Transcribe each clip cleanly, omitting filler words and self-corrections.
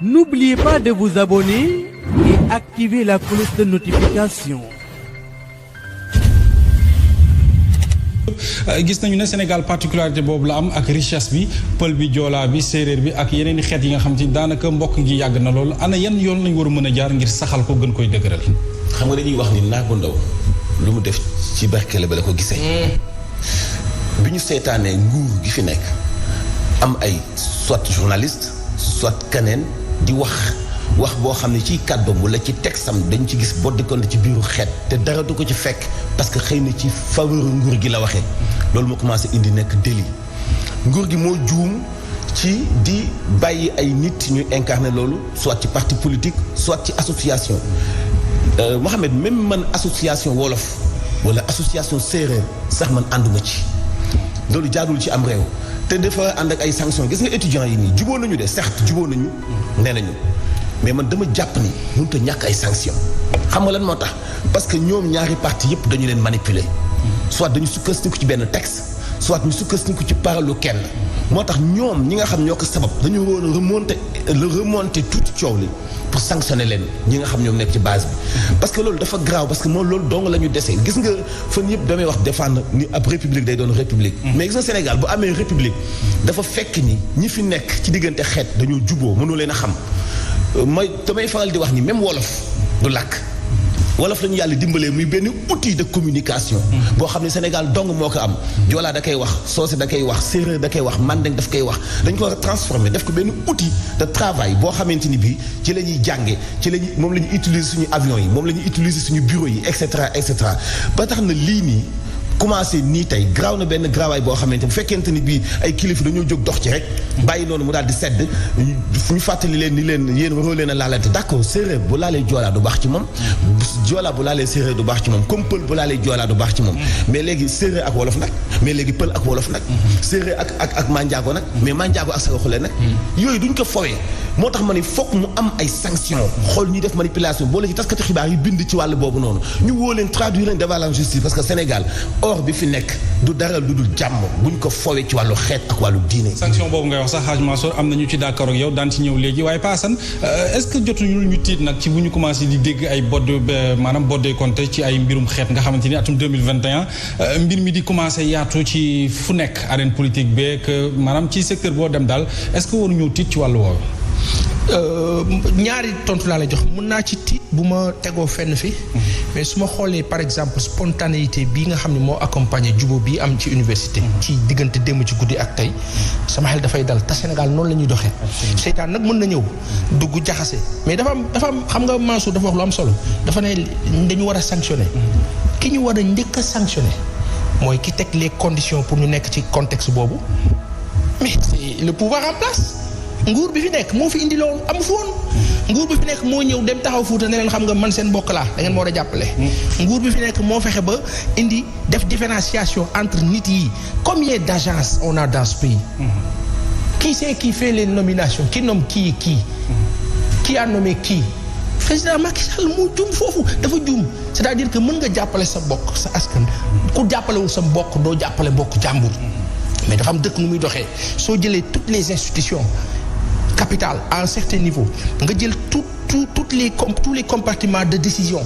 N'oubliez pas de vous abonner et activer la cloche de notification. gis nañu ne Sénégal particularité boobu la am ak richesse bi pël bi joolaa bi séeréer bi ak yeneen i xeet yi nga xam te ni daanaka mbokk gi yàgg na loolu ana yan yoon lañ war a mën a jaar ngir saxal ko gën koy dëgëral. xam nga dañuy wax ni naag bu ndaw lu mu def ci barkele ba la ko gisee. bi ñu seetaanee nguur gi fi nekk am ay soit journaliste soit keneen di wax boo xam ne ci kàddoom wala ci texam dañ ci gis boddikonte ci biiru xeet te dara du ko ci fekk parce que xëy na ci faveur nguur gi la waxee loolu moo commencé indi nekk délit nguur gi moo juum ci di bàyyi ay nit ñuy incarner loolu soit ci parti politique soit ci association Mohamed même man association wolof wala association séeréer sax man ànduma ci loolu jaarul ci am réew te dafa ànd ak ay sanctions gis nga étudiants yi nii juboo nañu de certes juboo nañu nee nañu mais man dama jàpp ni mënut a ñàkk ay sanctions xam nga lan moo tax parce que ñoom ñaari parti yëpp dañu leen manipuler soit dañu sukkandiku ci benn texte soit ñu sukkandiku ci parole kenn moo tax ñoom ñi nga xam ñoo ko sabab dañu waroon remonter tuuti coow li pour sanctionner leen ñi nga xam ñoom nekk ci base bi parce que loolu dafa grave parce que moom loolu dong la ñu desee gis nga fan yëpp damay wax défendre ni ab république day doon république mais gis nga Sénégal bu amee république dafa fekk ni ñi fi nekk ci diggante xeet dañoo juboo mënoo leen a xam mooy damay faral di wax ni même wolof du làkk wolof la ñu yàlla dimbalee muy benn outil de communication boo xam ne Sénégal dong moo ko am joolaa da koy wax soose da koy wax séeréer da koy wax mandeng daf koy wax dañ ko war a transformer def ko benn outil de travail boo xamante ni bii ci la ñuy jànge ci la ñuy moom la ñuy utiliser suñu avion yi moom la ñuy utiliser suñu bureau yi et cetera ba tax na lii nii commencé nii tey graaw na benn graawaay boo xamante bu fekkente ni bii ay kilifa dañoo jóg dox ci rek bàyyi noonu mu daal di sedd fu ñu fàttali leen ni leen yéen waroo leen a laalante d'accord séeréer bu laalee joolaa du baax ci moom joolaa bu laalee séeréer du baax ci moom comme pël bu laalee joolaa du baax ci moom mais léegi séeréer ak wolof nag mais léegi pël ak wolof nag séeréer ak manjaago nag mais manjaago ak saraxule nag yooyu duñ ko fowee moo tax ma ni fokk mu am ay sanctions xool ñuy def manipulation boole ci taskati xibaar yi bind ci wàll boobu noonu ñu woo leen traduire leen devant la justice parce que Sénégal or bi fi nekk du dara lu dul jàmm buñ ko fowee ci wàllu xeet ak wàllu diine. sanction boobu ngay wax sax Hadj Mansour am na ñu ci d'accord ak yow daan ci ñëw léegi waaye paasan est-ce que jotuñu ñu tiit nag ci bu ñu commencé di dégg ay boddee compte ci ay mbirum xeet nga xamante ni atum 2021 mbir mi di commencé yaatu ci fu nekk arène politique beeg maanaam ci secteur boo dem daal est-ce que waruñu tiit ci wàllu woowu. ñaari tontu laa lay jox mën naa ci tiit bu ma tegoo fenn fi mais su ma xoolee par exemple spontanéité bii nga xam ne moo accompagné jubóo bii am ci université ci diggante démb ci guddi ak tey sama xel dafay dal te Sénégal noonu la ñuy doxee seytaan nag mën na ñëw dugg jaxase mais dafa am xam nga Mansour dafa wax lu am solo dafa ne dañu war a sanctionner ki ñu war a njëkk a sanctionner mooy ki teg les conditions pour ñu nekk ci contexte boobu mais c'est le pouvoir en place nguur bi fi nekk moo fi indi loolu amu fi woon nguur bi fi nekk moo ñëw dem taxaw Fuuta ne leen xam nga man seen mbokk laa da ngeen ma war a jàppale nguur bi fi nekk moo fexe ba indi def différenciation entre nit yi combien d'agences on a dans ce pays qui c'est qui fait les nominations qui nomme qui a nommé qui président Macky Sall moo juum foofu dafa juum c'est-à-dire que mën nga jàppale sa bokk sa askan ku jàppalewul sa mbokk doo jàppale mbokk jàmbur mais dafa am dëkk nu muy doxee soo jëlee toutes les institutions capitales à un certain niveau nga jël tous les compartiments de décision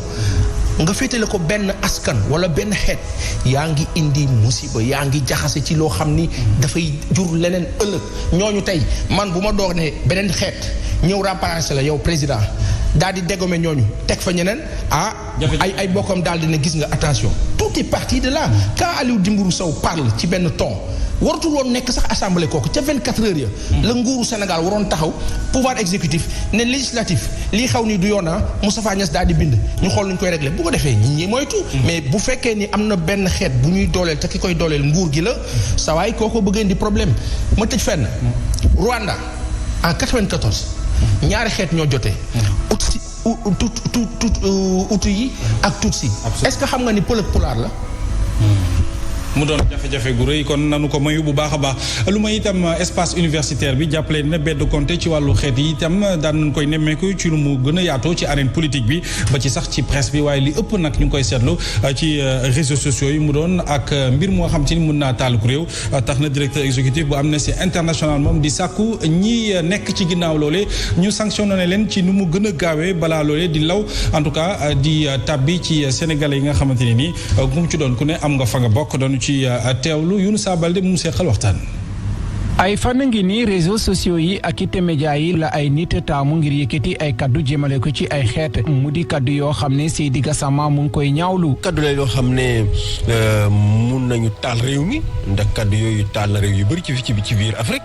nga féetale ko benn askan wala benn xeet yaa ngi indi musiba yaa ngi jaxase ci loo xam ni dafay jur leneen ëllëg ñooñu tey man bu ma doog ne beneen xeet ñëw remplacer la yow président daal di dégommer ñooñu teg fa ñeneen ay bokkam daal di ne gis nga attention tout est parti de là quand Aliou Dembourou Sow parle ci benn ton waratul woon nekk sax assemblée kooku ca 24 heures ya la nguuru Sénégal waroon taxaw pouvoir exécutif ne législatif lii xaw ni du yoona Moustapha Niasse daal di bind ñu xool nuñ koy régler bu ko defee nit ñi moytu mais bu fekkee ni am na benn xeet bu ñuy dooleel te ki koy dooleel nguur gi la sa waay kooko bëggeen di problème ma tëj fenn Rwanda en 94 ñaari xeet ñoo jotee Hutu yi ak Tutsi est-ce que xam nga ni pël ak pulaar la mu doon jafe-jafe gu rëy kon nanu ko mayu bu baax a baax lu may itam espace universitaire bi jàppale na bedd compté ci wàllu xeet yi itam daan nañ koy nemmeeku ci lu mu gën a yaatoo ci arène politique bi ba ci sax ci presse bi waaye li ëpp nag ñu ngi koy seetlu ci réseaux sociaux yi mu doon ak mbir moo xam te ni mun naa taal ku réew tax na directeur exécutif bu Amnesty International moom di sàkku ñi nekk ci ginnaaw loole ñu sanctionné leen ci nu mu gën a gaawee balaa loolee di law en tout cas di tabbi ci sénégalais yi nga xamante ne nii ku mu ci doon ku ne am nga fa nga bokk doon ci teewlu Younoussa Baldé mu seqal waxtaan. ay fan ngi ni réseaux sociaux yi ak it média yi la ay nit taamu ngir yëkkati ay kaddu jëmale ko ci ay xeet mu di kaddu yoo xam ne Seydi Gassama mu ngi koy ñaawlu. kaddu la yoo xam ne mun nañu taal réew mi ndax kaddu yooyu taal na réew yu bëri ci biir Afrique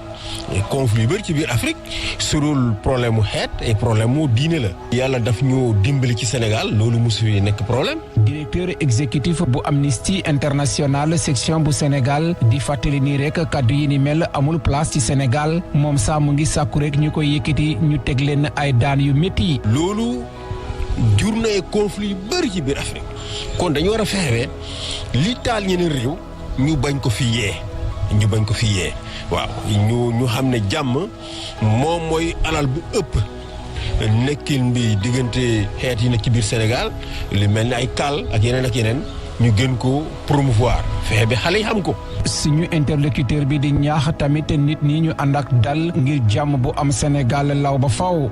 conflit yu bëri ci biir Afrique surul problème mu xeet et problème mu diine la. yàlla daf ñu dimbali ci Sénégal loolu mosu fi nekk problème. directeur exécutif bu Amnesty International section bu Sénégal di fàttali nii rek kaddu yi ni mel amul place ci Sénégal moom sax mu ngi sàkku rek ñu koy yëkkati ñu teg leen ay daan yu métti. loolu jur na ay conflit yu bëri ci biir Afrique kon dañu war a fexe li taal ñeneen réew ñu bañ ko fi yee waaw ñu xam ne jàmm moom mooy alal bu ëpp nekkin bi diggante xeet yi nekk ci biir Sénégal li mel ni ay kàll ak yeneen ñu gën ko promouvoir fexe bi xale yi xam ko. suñu interlocuteur bi di ñaax tamit nit ñi ñu ànd ak dal ngir jàmm bu am Sénégal law ba faw.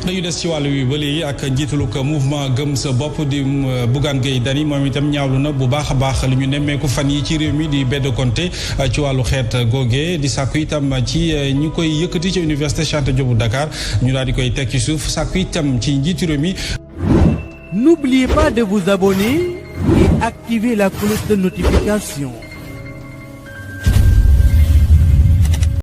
dañu des ci wàllu wi ba léegi ak njiitalu ko mouvement gëm sa bopp di Bougane Gueye Dany moom itam ñaawlu na bu baax a baax li ñu nemmeeku fan yi ci réew mi di bedd compté ci wàllu xeet googee di sàkku itam ci ñi koy yëkkati ci université Cheikh Anta Diop bu Dakar ñu daal di koy teg ci suuf sàkku itam ci njiitu réew mi. N'oubliez pas de vous abonner et activer la cloche de notification.